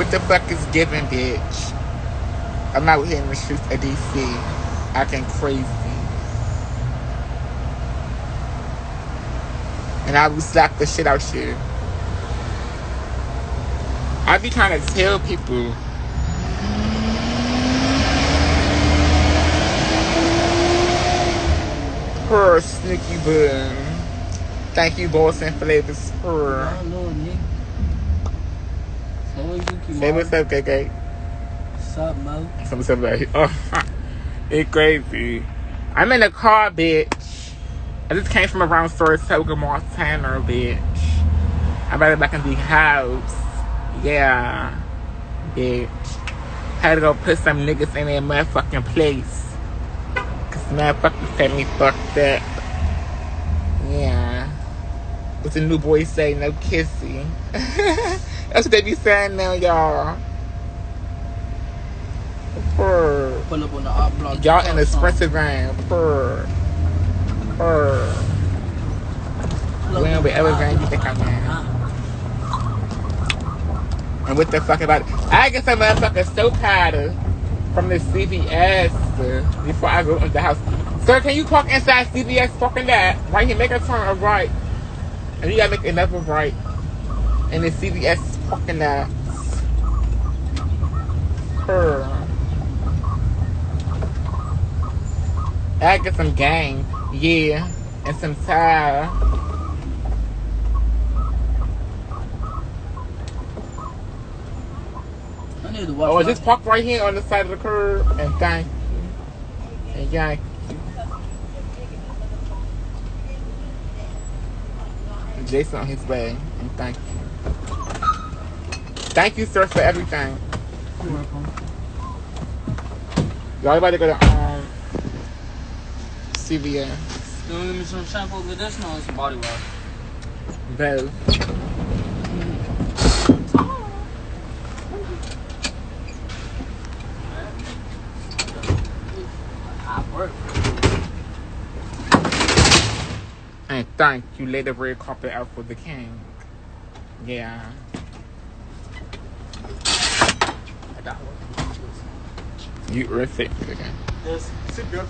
what the fuck is giving, bitch? I'm out here in the streets of DC acting crazy. And I will slap the shit out you. I be trying to tell people. Her sneaky bun. Thank you, Boston Flavors. Her. Say what's up, KK. What's up, Mo? What's up, baby? Oh, it's crazy. I'm in the car, bitch. I just came from around Saratoga, Montana, bitch. I'm right back in the house. Yeah, bitch. Had to go put some niggas in their motherfucking place. Cause motherfuckers had me fucked up. Yeah. What the new boys say, no kissing. That's what they be saying now, y'all. Purr. Pull up on the op block. Y'all in the expressive van. Purr. Purr. When whatever van you think I'm in. And what the fuck about it? I get some motherfucker soap powder from the CVS before I go into the house. Sir, can you park inside CVS fucking that? Right here, make a turn a right. And you gotta make another right. And the CVS fucking that. Purr. I get some gang, yeah, and some tire. I need to watch. Oh, just park right here on the side of the curb, and thank you. And yank you. Jason on his way, and thank you. Thank you, sir, for everything. You're welcome. Y'all about to go to CVS. You want to give me some shampoo conditioner or some body wash? Both. I work. And thank you, lay the red carpet out for the king. Yeah. I got one. You were sick again. Yes, sit good.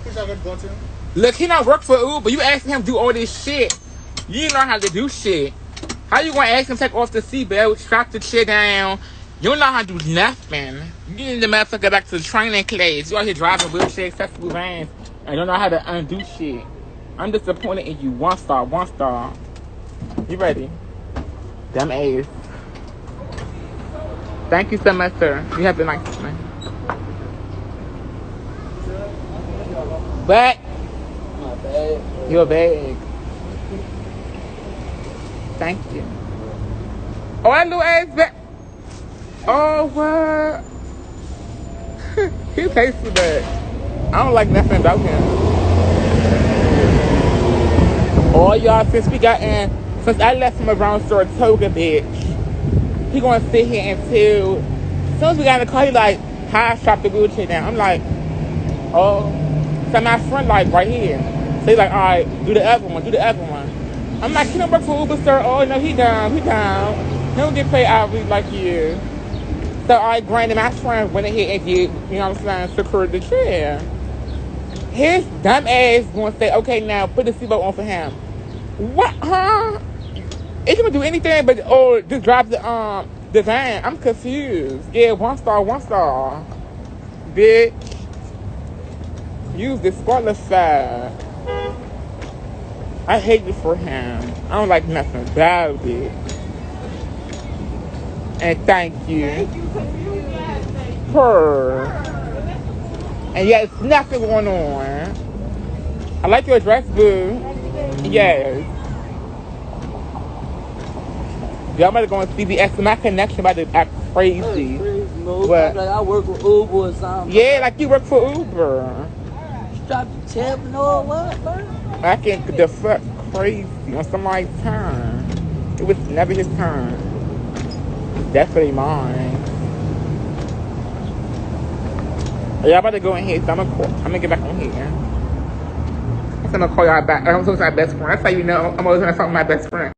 Who's not gonna go to? Look, he don't work for Uber. You asking him to do all this shit. You didn't learn how to do shit. How you gonna ask him to take off the seatbelt, strap the shit down? You don't know how to do nothing. You need the motherfucker back to the training class. You out here driving wheelchair accessible vans and don't know how to undo shit. I'm disappointed in you. 1 star, 1 star. You ready? Dumb ass. Thank you so much, sir. You have a nice night. What? My bad. Your bag. Thank you. Oh, that little ass bag. Oh, what? He pays for that. I don't like nothing about him. Oh, y'all, since I left him around Saratoga, bitch, he gonna sit here until, as soon as we got in the car, he like, hi, strap the wheelchair down. I'm like, oh. So my friend like right here. So he's like, all right, do the other one, do the other one. I'm like, he don't work for Uber, sir. Oh, no, he down. He don't get paid hourly like you. So I granted my friend went ahead and did, you know what I'm saying, secured the chair. His dumb ass gonna say, okay, now put the seatbelt on for him. What, huh? It can do anything but, or just drive the van. I'm confused. Yeah, 1 star, 1 star. Bitch. You disqualified. I hate it for him. I don't like nothing about it. And thank you. Purr. And yes, nothing going on. I like your dress, boo. Yes. Y'all better go on CBS. My connection about to act crazy. What? Like I work with Uber or something. Yeah, like you work for Uber. Drop the tip and all what, bro? I can't get the fuck crazy on somebody's turn. It was never his turn. It's definitely mine. Y'all about to go in here, so I'm gonna get back on here. I'm gonna call y'all back. I'm supposed to my best friend. That's how you know I'm always gonna talk to my best friend.